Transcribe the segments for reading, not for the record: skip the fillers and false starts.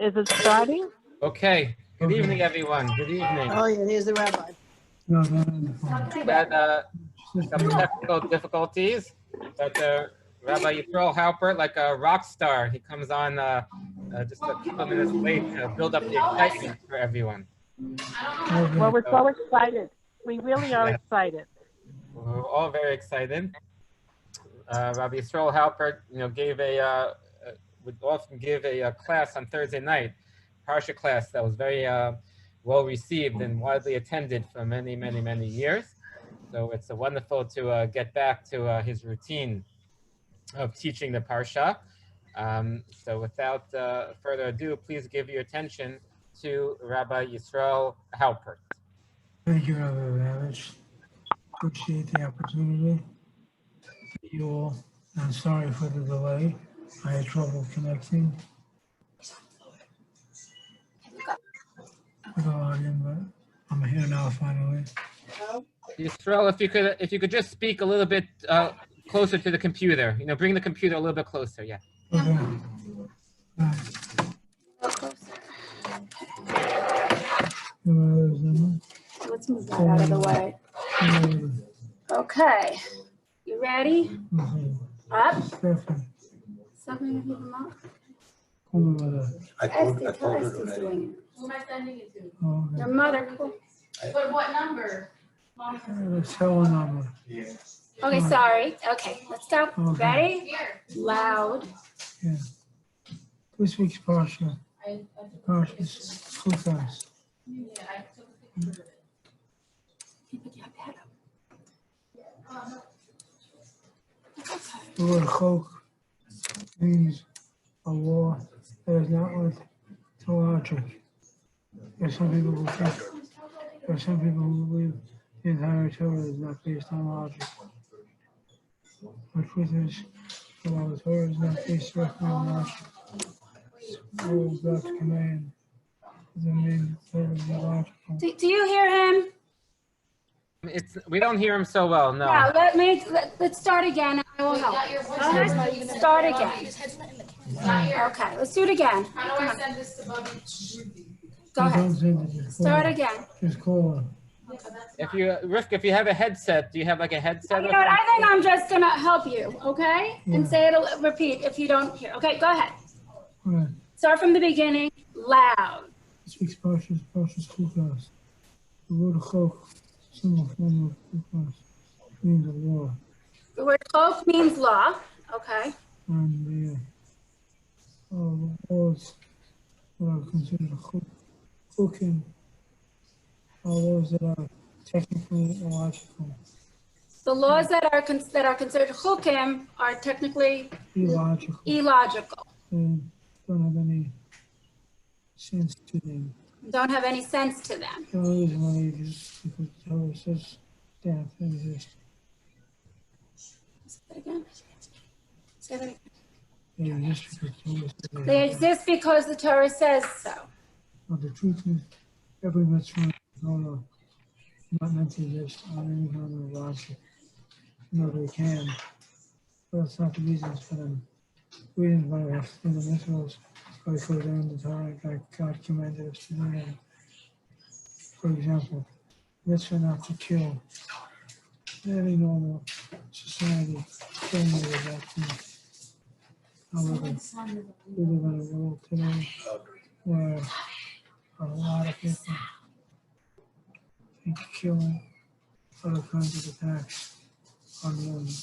Is it starting? Okay. Good evening, everyone. Good evening. Oh, yeah, there's the rabbi. Too bad some technical difficulties, but Rabbi Yisroel Halpert, like a rock star, he comes on just a couple of minutes late to build up the excitement for everyone. Well, we're so excited. We really are excited. We're all very excited. Rabbi Yisroel Halpert, would often give a class on Thursday night, Parsha class that was very well received and widely attended for many, many, many years. So it's wonderful to get back to his routine of teaching the Parsha. So without further ado, please give your attention to Rabbi Yisroel Halpert. Thank you, Rabbi Ravitch. Appreciate the opportunity. You all, I'm sorry for the delay. I had trouble connecting with the audience, but I'm here now finally. Yisroel, if you could just speak a little bit closer to the computer. Bring the computer a little bit closer. Yeah. Okay. Let's move that out of the way. Okay. You ready? Up. Something to keep them up. I told her Esti's already. doing it. Who am I sending it to? Your mother. Cool. But what number? Let's tell a number. Okay, sorry. Okay, let's go. Okay. Ready? Here. Loud. Yeah. This week's Parsha. Parsha's school class. Yeah, I took a picture of it. The word chok means a law that is not logic. There are some people who believe the entire Torah is not based on logic. The truth is, the law of the Torah is not based directly on logic. All of God's command doesn't mean totally logical. Do you hear him? We don't hear him so well. No. Yeah, let's start again. And I will help. Start again. Okay, let's do it again. How do I send this to Bubby? Go ahead. Start Start again. Just call her. If you have a headset, do you have like a headset? You know what? I think I'm just gonna help you, okay? And say it'll repeat if you don't hear. Okay, go ahead. All right. Start from the beginning, loud. This week's Parsha school class. The word chok, single form of school class, means a law. The word chok means law. Okay. And the laws that are considered chokim are laws that are technically illogical. The laws that are considered chukim are technically illogical. And don't have any sense to them. Don't have any sense to them. The only reason why they exist is because the Torah says they exist. Say that again. Say that again. They exist because the Torah says so. They exist because the Torah says so. But the truth is, every mitzvah in the Torah is not meant to exist on any kind of logic. They can, but that's not the reasons for them. The reasons why we have to do the mitzvahs, because they're in the Torah, like God commanded us to do them. For example, mitzvah not to kill. In any normal society, killing is a bad thing. However, we live in a world today where a lot of people think killing other kinds of attacks are normal.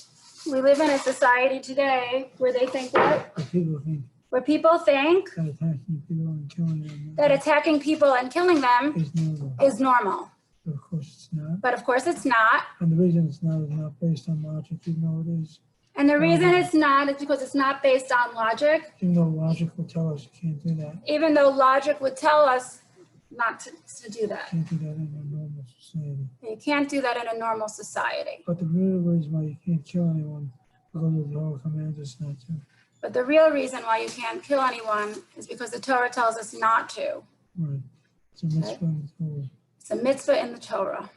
We live in a society today where they think what? Where people think that attacking people and killing them is normal. But of course it's not. But of course it's not. And the reason it's not is not based on logic, even though it is. And the reason it's not is because it's not based on logic. Even though logic will tell us you can't do that. Even though logic would tell us not to do that. You can't do that in a normal society. You can't do that in a normal society. But the real reason why you can't kill anyone because the Torah commands us not to. But the real reason why you can't kill anyone is because the Torah tells us not to. Right. It's a mitzvah in the Torah. It's a mitzvah in the Torah.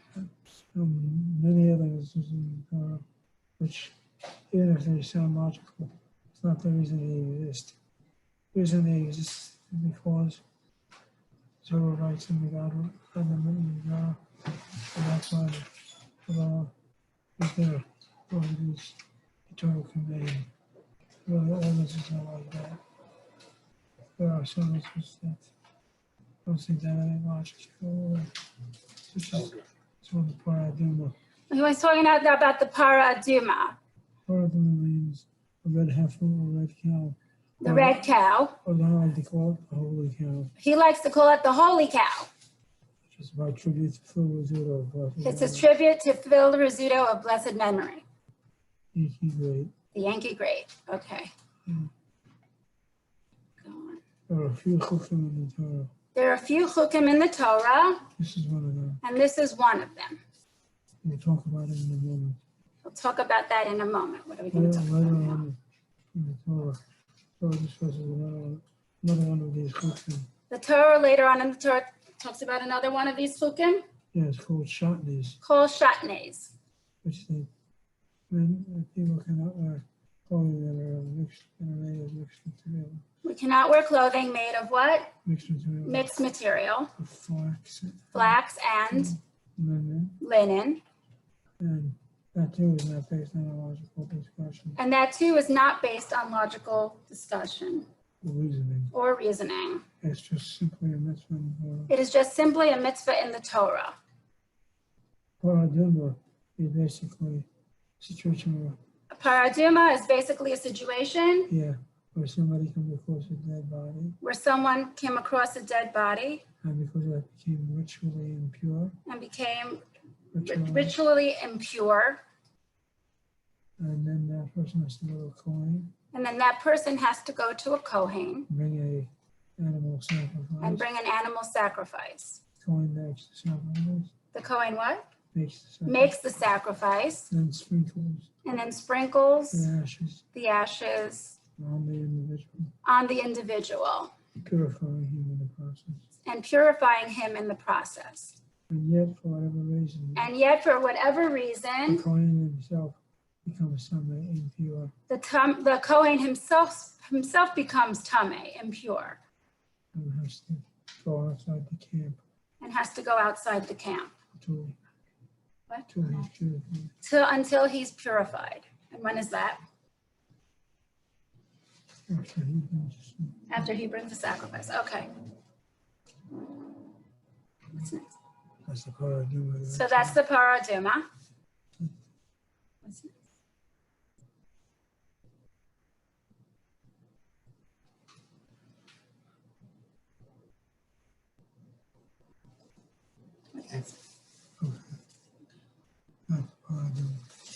Many other mitzvahs in the Torah, which even if they sound logical, it's not the reason they exist. The reason they exist because Torah writes in the God and that's why the law is there for these eternal command. Really, all this is not like that. There are some instances that don't think that any logic. It's just it's on the paradigm. He was talking about the Para Aduma, Paradigm means a red heifer or a red cow. the red cow. Or they like to call it the holy cow. He likes to call it the holy cow. It's about tribute to Phil Rizzuto of Blessed It's a Memory. tribute to Phil Rizzuto of blessed memory. Yankee great. The Yankee great. Okay. Mm. Go on. There are a few chukim in the Torah. There are a few chukim in the Torah, This is one of them. and this is one of them. We'll talk about it in a moment. We'll talk about that in a moment. What are we going to Later talk about now? on in the Torah, Torah discusses another one of these chukim. The Torah later on in the Torah talks about another one of these chukim, Yeah, it's called shatnez, kol shatnez. which the men people cannot wear clothing that are mixed material. We cannot wear clothing made of what? Mixed material. Mixed material, Of flax and linen, linen. and that too is not based on a logical discussion And that too is not based on logical discussion or reasoning. or reasoning. It's just simply a mitzvah. It is just simply a mitzvah in the Torah. Paraduma is basically a situation where, A paraduma is basically a situation yeah, where somebody comes across a dead body, where someone came across a dead body and because that became ritually impure, and became ritualized, ritually impure, and then that person has to go to a Kohen, and then that person has to go to a Kohen bring a animal sacrifice. and bring an animal sacrifice. Kohen makes the sacrifice, The Kohen what? makes the sacrifice, Makes the sacrifice then sprinkles and then sprinkles the ashes the ashes on the individual, on the individual purifying him in the process. and purifying him in the process. And yet, for whatever reason, And yet, for whatever the reason, Kohen himself becomes somehow impure. the Kohen himself becomes tameh, impure, And has to go outside the camp and has to go outside the camp until What? he's purified. until he's purified. And when is that? After he brings After he brings the sacrifice. Okay. What's next? that's the paraduma. So that's the paraduma. What's next? That's the paraduma.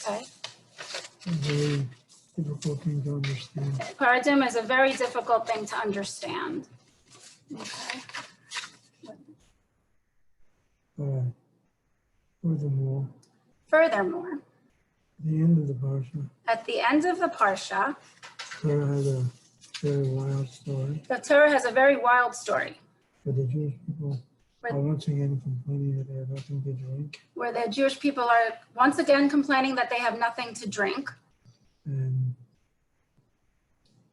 Okay. A very difficult thing to understand. Paraduma is a very difficult thing to understand. Okay. Furthermore, Furthermore, at the end of the Parsha, at the end of the Parsha, Torah has a very wild story the Torah has a very wild story where the Jewish people Where- are once again complaining that they have nothing to drink. where the Jewish people are once again complaining that they have nothing to drink. And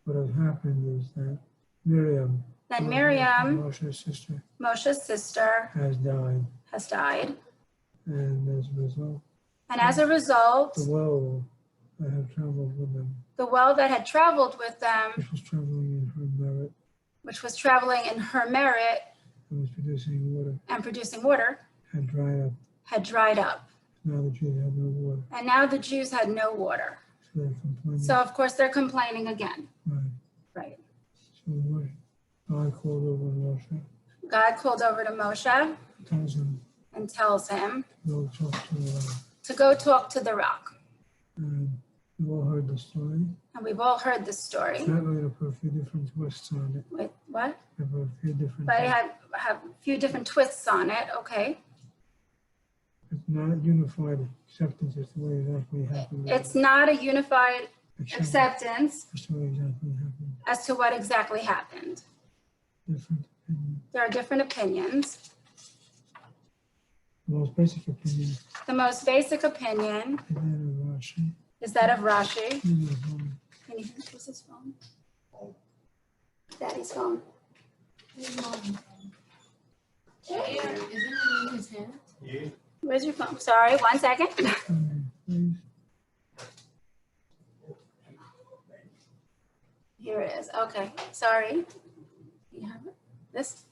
what has happened is that Miriam, Then Miriam, Moshe's sister, Moshe's sister, has died. has died. And as a result, And as a result, the well that had traveled with them, the well that had traveled with them, which was traveling in her merit which was traveling in her merit and was producing water, and producing water, had dried up. had dried up. Now the Jews had no water. And now the Jews had no water. So they're complaining. So of course they're complaining again. Right. Right. So what God called over Moshe, God called over to Moshe tells him and tells him to go talk to to go talk to the rock. And we've all heard the story. And we've all heard this story. That way to put a few different twists on it. Wait, what? I put a few different. But I have a few different twists on it. Okay. It's not unified acceptance as to what exactly happened. It's not a unified Acceptance acceptance as to what exactly happened. as to what exactly happened. Different opinion. There are different opinions. The most basic opinion The most basic opinion is that of Rashi. is that of Rashi. You know, Can you what's his phone? Daddy's phone. Isn't it in his hand? Where's your phone? Sorry, 1 second. Please. Here it is. Okay, sorry. You have it? This?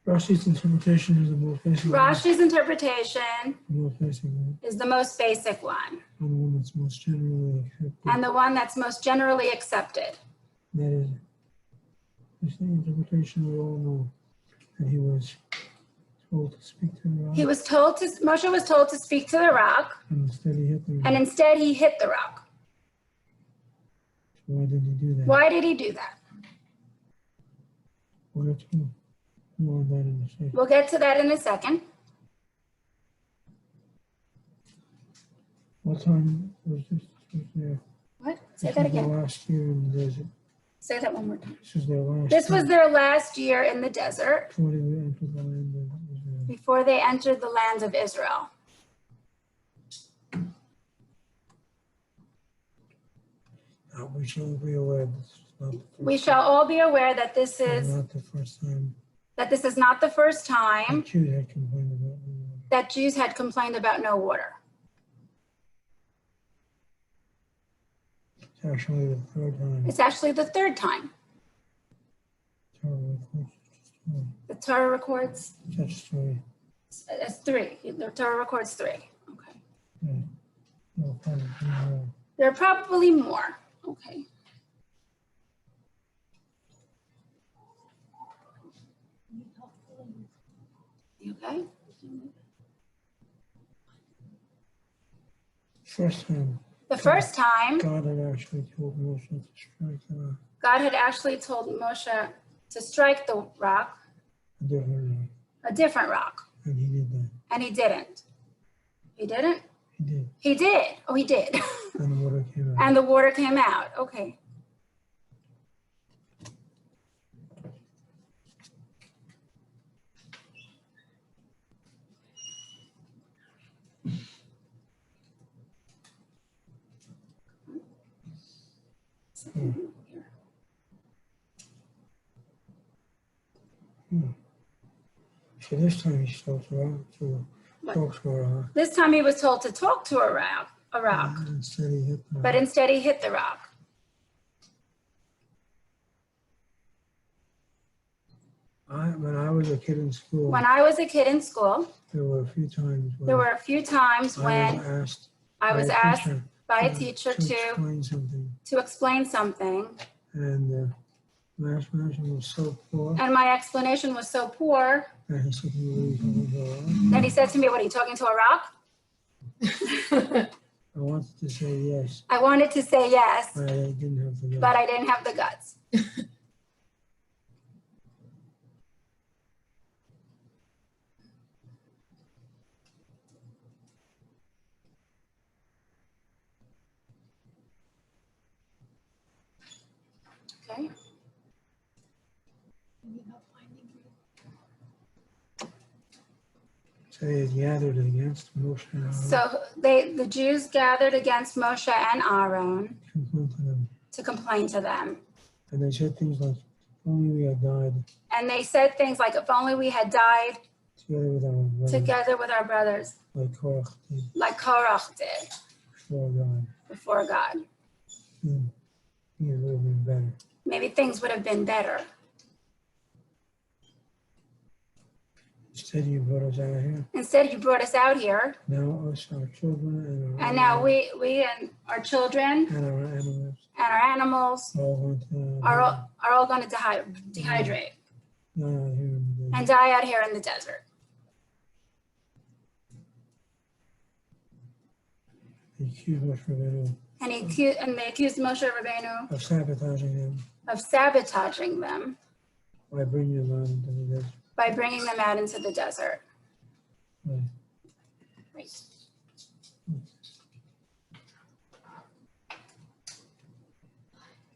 Rashi's interpretation is the most basic. Rashi's interpretation The most basic one, is the most basic one and the one that's most generally accepted. and the one that's most generally accepted. That is, this interpretation we all know that he was told to speak to the rock, Moshe was told to speak to the rock, and instead he hit the rock. and instead he hit the rock. Why did he do that? Why did he do that? We'll get to more on that in a second. We'll get to that in a second. What time was this? Was there? What? Say This that was their again. last year in the desert. Say that one more time. This was their last. This was year their last year in the desert before they entered the land of Israel. before they entered the lands of Israel. We shall be aware this is not the first We shall all be aware that this time, is not the first time not the first the time Jews had complained about the water. that Jews had complained about no water. It's actually the third time. It's actually the third time. Torah records the story. The Torah records Such story. it's 3. The Torah records 3. Okay. Yeah. No, probably more. There are probably more. Okay. You okay? First time The first time God had actually told Moshe to strike God had actually told Moshe to strike the rock, a different rock, a different rock, and he did that. and he didn't. He didn't? He did, He did. Oh, he did. and the water came out. And the water came out. Okay. So this time he spoke to her, to talk to her, This time he was told to talk to a rock, and instead he hit the but instead he hit the rock. When I was a kid in school, When I was a kid in school, there were a few times when there were a few times when I was asked by a teacher to explain something, explain something, and my explanation was so poor and my explanation was so poor that he said to me, "What are you talking about?" that he said to me, "What, are you talking to a rock?" I wanted to say yes, I wanted to say yes, but I didn't have the guts. but I didn't have the guts. Okay. So they gathered against Moshe and Aaron, So the Jews gathered against Moshe and Aaron complained to them, to complain to them. and they said things like, "If only we had died And they said things like, if only we had died together with our brothers, together with our brothers, like Korach did like Korach did before God. before God. Things would have been better." Maybe things would have been better. Instead, you brought us out here. Instead, you brought us out here, Now us, our children, and now we and our children and our animals and our animals all want to are all going to dehydrate die out here in the and die out here in the desert. They accused Moshe Rabbeinu And they accused Moshe Rabbeinu of sabotaging them of sabotaging them by bringing them out into the desert. by bringing them out into the desert. Right. Right.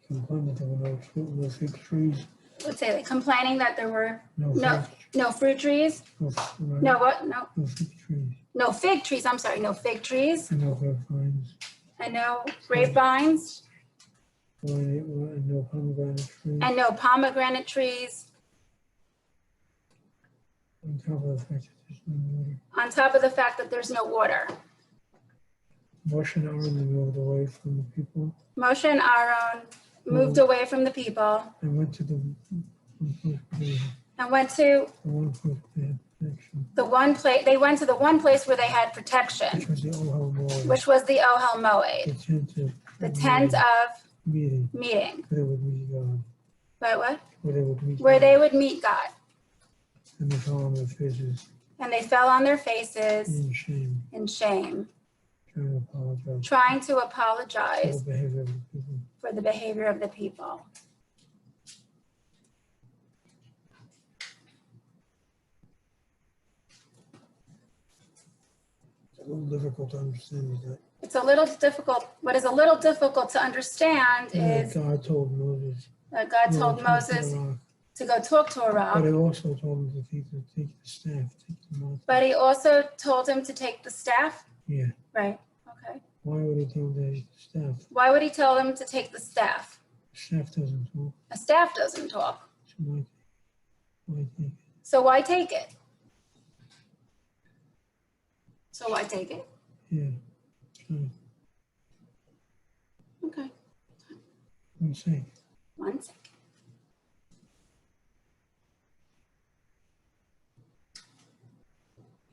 Complaining that there were no fig trees, Let's say complaining that there were no no fruit trees. right? No what? No No fig trees, no fig trees. I'm sorry, no fig trees and no grapevines. and no grapevines And no pomegranate trees. And no pomegranate trees. On top of the fact that there's no water. On top of the fact that there's no water. Moshe and Aaron moved away from the people. Moshe and Aaron moved away from the people. And went to the And went to one place they had protection. the one place. They went to the one place where they had protection, Which was the Ohel Moed. which was the Ohel Moed, the tent of meeting. meeting. Where they would meet God. But what? Where they would meet Where God. they would meet God. And they fell on their faces And they fell on their faces in shame, in shame, trying to apologize trying to for apologize the behavior of the people. for the behavior of the people. It's a little difficult to understand is that It's a little difficult. What is a little difficult to understand is God told Moses that God "Go told and talk to the Moses rock." to go talk to a But rock, he also told him to take the staff, take the mountain. but he also told him to take the staff. Yeah. Right. Okay. Why would he tell him to take the staff? Why would he tell him to take the staff? The staff doesn't talk. A staff doesn't talk. So why take it? So why take it? So why take it? Yeah. Okay. One second. 1 second.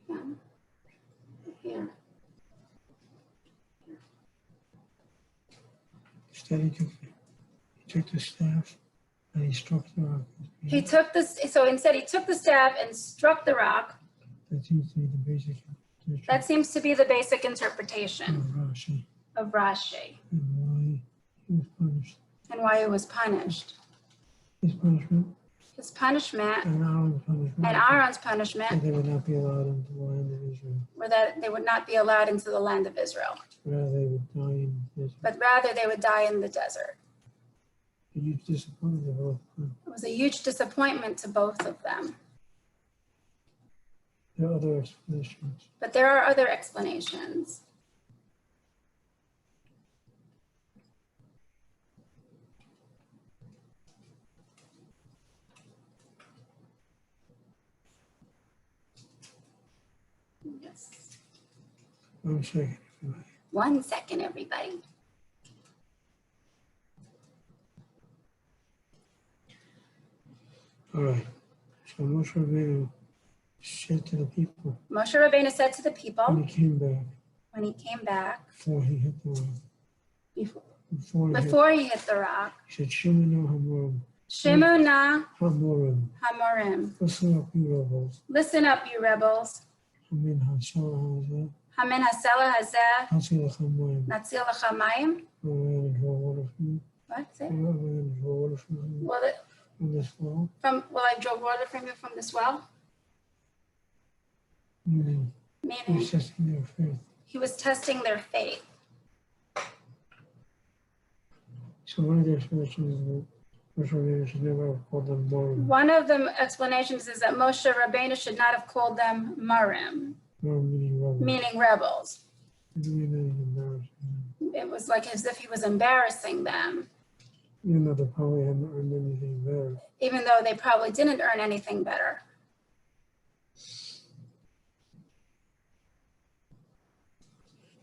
Yeah. Here. Instead he took the staff and he struck the rock. He took this. So instead, he took the staff and struck the rock. That seems to be the basic interpretation That seems to be the basic interpretation of Rashi of Rashi and why he was punished. and why he was punished. His punishment His punishment and Aaron's punishment. and Aaron's punishment That they would not be allowed into the land of Israel. were that they would not be allowed into the land of Israel, Rather they would die in Israel. but rather they would die in the desert. A huge disappointment to both of them. It was a huge disappointment to both of them. There are other explanations. But there are other explanations. Yes. 1 second. 1 second, everybody. All right. So Moshe Rabbeinu said to the people Moshe Rabbeinu said to the when people he came back, when he came back, before he hit the rock, before he hit the rock, he said, Shimonu Hamorim, Shimuna Hamorim, Hamorim. listen up, you rebels. Listen up, you rebels. Hamin Hashala Hazeh, Hamin hasela hazeh Hatzil Hamorim. natzil lachamayim. I'm going to draw water from you. What's it? I'm going to draw water from you Will it from this well. will I draw water from you from this well? Meaning, Meaning he's testing their faith. he was testing their faith. So one of the explanations is that Moshe Rabbeinu should never have called them Morim. One of the explanations is that Moshe Rabbeinu should not have called them Marim, Morim meaning rebels. meaning rebels. Doing anything embarrassing them. It was like as if he was embarrassing them, Even though they probably hadn't earned anything better. even though they probably didn't earn anything better.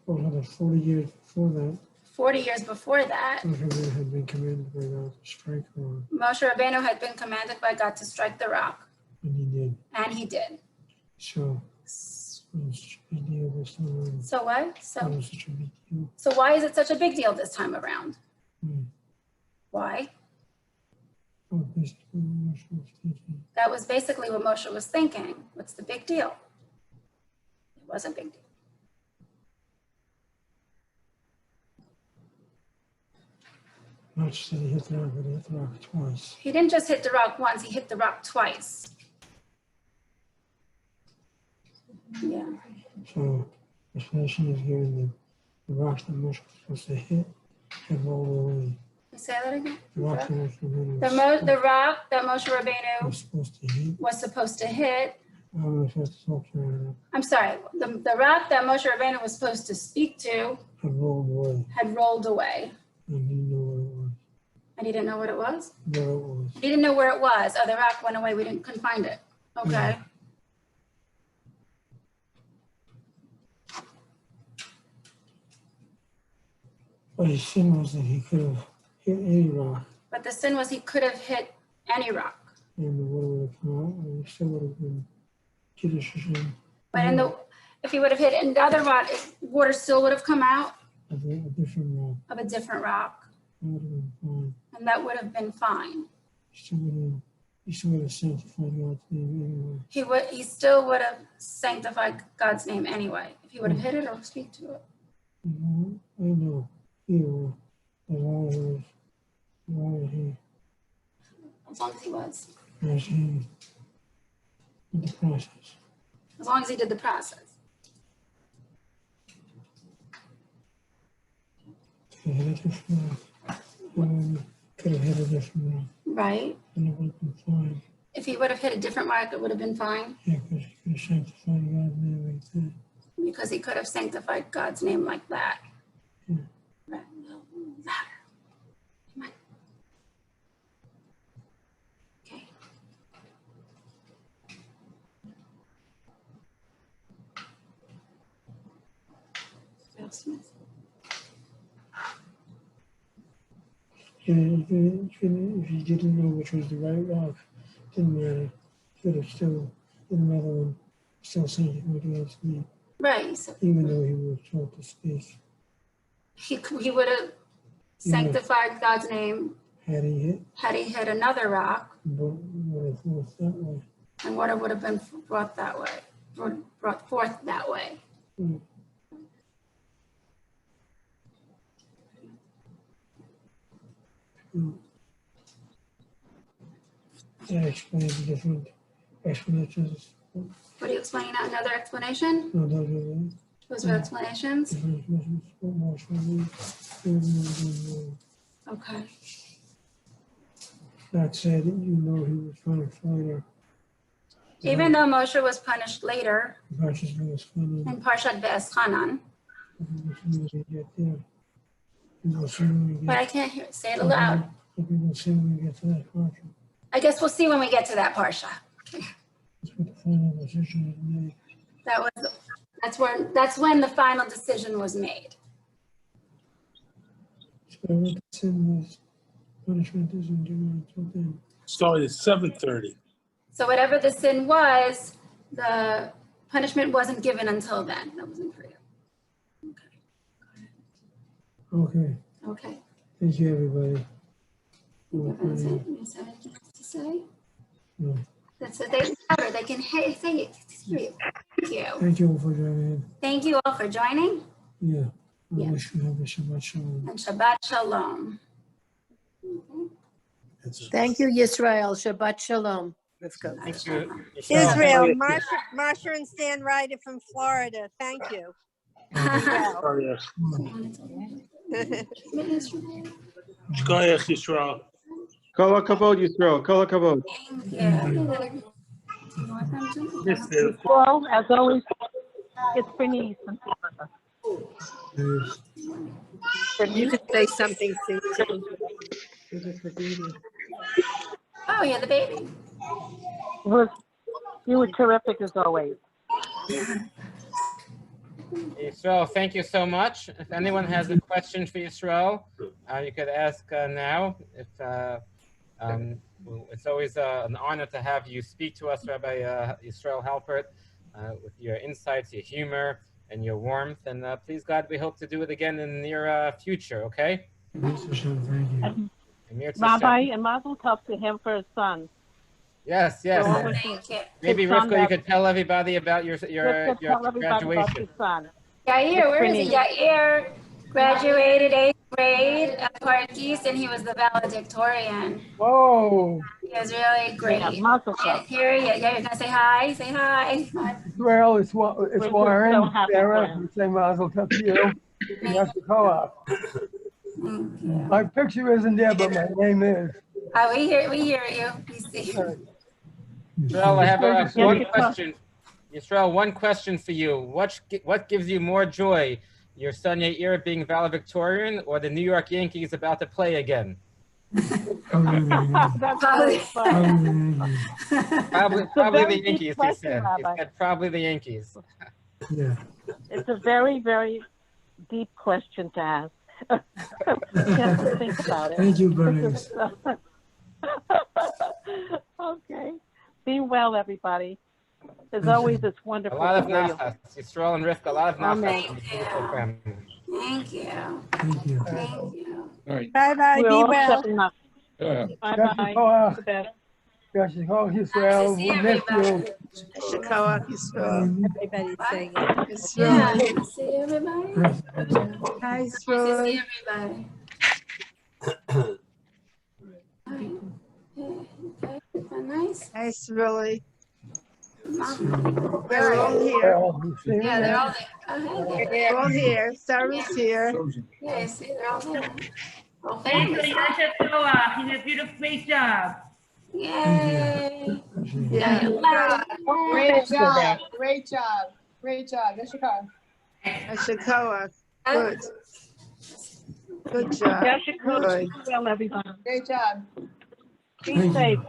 Also, that 40 years before that, 40 years before that, Moshe Rabbeinu had been commanded by God to strike the rock, Moshe Rabbeinu had been commanded by God to strike the rock, and he did. and he did. So, it was such a big deal this time around. So what? It So was such a big deal. why is it such a big deal this time around? Hmm. Why? Oh, basically, what Moshe was thinking. That was basically what Moshe was thinking. What's the big deal? It was a big deal. Not just that he hit the rock, but he hit the rock twice. He didn't just hit the rock once, he hit the rock twice. Yeah. So, the explanation is given that the rock that Moshe was supposed to hit had rolled away. Say that again? The rock that Moshe Rabbeinu The rock that Moshe Rabbeinu was supposed to hit. was supposed to hit. I'm supposed to talk to her. I'm sorry, the rock that Moshe Rabbeinu was supposed to speak to Had rolled away. had rolled away, And he knew what it was. And he didn't know what it was? where it was. He didn't know where it was. Oh, the rock went away. We couldn't find it. Okay. Yeah. But his sin was that he could have hit any rock But the sin was he could have hit any rock. and the water would have come out and he still would have been Kiddush Hashem. But if he would have hit another rock, water still would have come out A different rock. of a different rock. That would have been fine. And that would have been fine. He still would have sanctified God's name anyway. He still would have sanctified God's name anyway. If he would have hit it or speak to it. I know. He will. As long as As long as he was. as he did the process. As long as he did the process. Could have hit a different rock. Could have hit a different rock. Right? And it would have been fine. If he would have hit a different rock, it would have been fine. Yeah, because he could have sanctified God's name like that. Because he could have sanctified God's name like that. Yeah. Right. Louder. Come on. Okay. Bill Smith. And if he didn't know which was the right rock, didn't matter. Could have still, another one, still sanctified God's name. Right. So Even though he was told to speak. he would have sanctified God's name Had he hit another rock, but would have forced that way. and water would have been brought that way, brought forth that way. Mm. Mm. That explains the different explanations. What are you explaining out? Another explanation? No, those are the Those are explanations? different explanations. What more should we? Okay. That said, you know he was punished later. Even though Moshe was punished later Parsha's going to spend in Parshat Be'eschanan, get there. We'll see when we but get, I can't hear. Say it aloud. we'll see when we get to that Parsha. I guess we'll see when we get to that Parsha. That's what the final decision is made. That's when the final decision was made. So what the sin was, punishment isn't due until then. Started at 7:30. So whatever the sin was, the punishment wasn't given until then. That wasn't for you. Okay, Okay. thank you, everybody. You have anything to say? No. That's it. They can say it. Hear you. Thank you. Thank you all for joining Thank you all for joining, in. Yeah, I Yeah. wish you have a Shabbat Shalom. and Shabbat Shalom. Thank you, Yisroel. Shabbat Shalom. Let's go. Thank you. Israel, Marsha and Stan Ryder from Florida. Thank you. Oh, yes. Shkoyach Yisrael. Kol hakavod, Yisroel. Kol hakavod. Well, as always, it's Bernice. You could say something too. Oh, yeah, the baby. You were terrific as always. Yisroel, thank you so much. If anyone has a question for Yisroel, you could ask now. It's always an honor to have you speak to us, Rabbi Yisroel Halpert, with your insights, your humor, and your warmth. And please, God, we hope to do it again in the near future, okay? Thank you. Rabbi, and Mazel Tov to him for his son. Yes. Thank you. Maybe Rivka, you could tell everybody about your Tell everybody about graduation. his son. Yair, where is he? Yair graduated 8th grade at Park East, and he was the valedictorian. Whoa. He was really great. Yeah, Mazel Tov. Here he is. Yeah, you're gonna say hi. Say hi. Well, it's Warren. so happy for Sarah, him. we say Mazel Tov to you. That's the co-op. My picture isn't there, but my name is. Oh, we hear you. We see you. Yisroel, I have one question. Yisroel, one question for you. What gives you more joy? Your son Yair being valedictorian or the New York Yankees about to play again? That's really funny. Probably very the deep Yankees, he question, said. He Rabbi. said probably the Yankees. Yeah. It's a very, very deep question to ask. You have to think about it. Thank you, Bernice. Okay. Be well, everybody. As always, it's A wonderful lot to of hear you. nachas. Yisroel and Rivka, a lot of Amen. nachas from the beautiful family. Thank you. Thank you. Thank you. All right. Bye-bye, We're be all well. stepping up. Yeah. Bye-bye. Koach. The best. Yashikol Nice Yisrael, to see we miss everybody. you. Shikoach Yisrael. Everybody's saying it. Yeah, Yisrael. nice to see everybody. Hi, Nice to Yisrael. see everybody. Okay, nice. Hi, Yisrael. Mom. We're all here. Yeah, they're all there. We're all here. Sarah's here. Yeah, see, they're all there. Oh, Thank you, family's Yasha. You did a beautiful, great job. Yay. Yeah. Great job. Great job. Great job. Yashikar. Shikoach. Good. Good job. Good. Well, everybody. Great job. Be safe.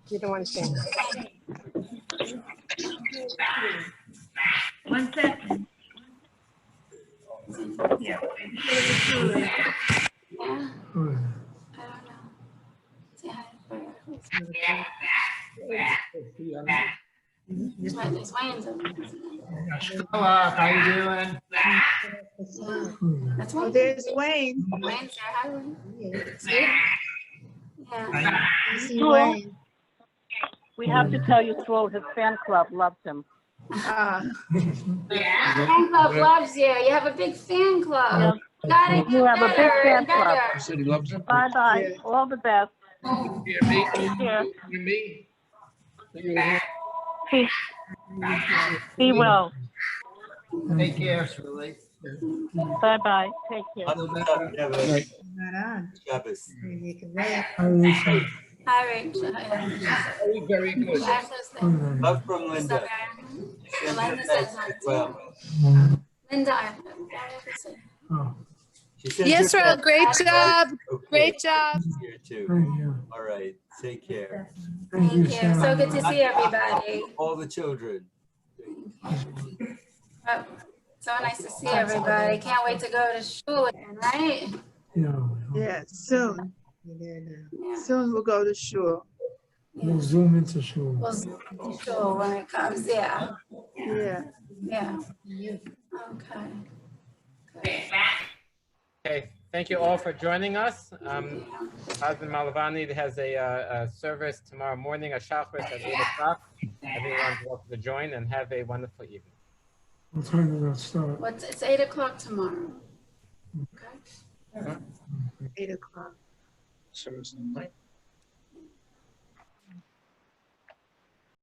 You don't want to say that. 1 second. Yeah. Yeah. I don't know. Say hi. There's Wayne's over there. How you doing? That's Oh, Wayne. there's Wayne. Wayne's there. Hi, Wayne. Yeah. I see Wayne. We have to tell you, Yisroel, his fan club loves him. Ah. Fan club loves you. You have a big fan club. Gotta get You have a big better fan and club. better. Said he loves him. Bye-bye. All the best. Hear me? Take care. Hear me? Be well. Take care, Shirley. Bye-bye. Take care. Not on. Shabbos. You can wait. Hi, Rachel. Very, very good. Love from Linda. Linda says hi. Well, Linda, I she said Yisroel, great job. Okay. Great job. Here too. All right. Take care. Thank you. So good to see everybody. All the children. Oh, so nice to see everybody. Can't wait to go to shul again, right? Yeah, soon. Yeah. Soon we'll go to shul. We'll zoom into shul. We'll see shul when it comes. Yeah. Yeah. Yeah. Okay. Okay, thank you all for joining us. Husband Malavani has a service tomorrow morning, a shacharis at 8 o'clock. Everyone's welcome to join and have a wonderful evening. What time will that start? It's 8 o'clock tomorrow. Okay. 8 o'clock. Service in the night.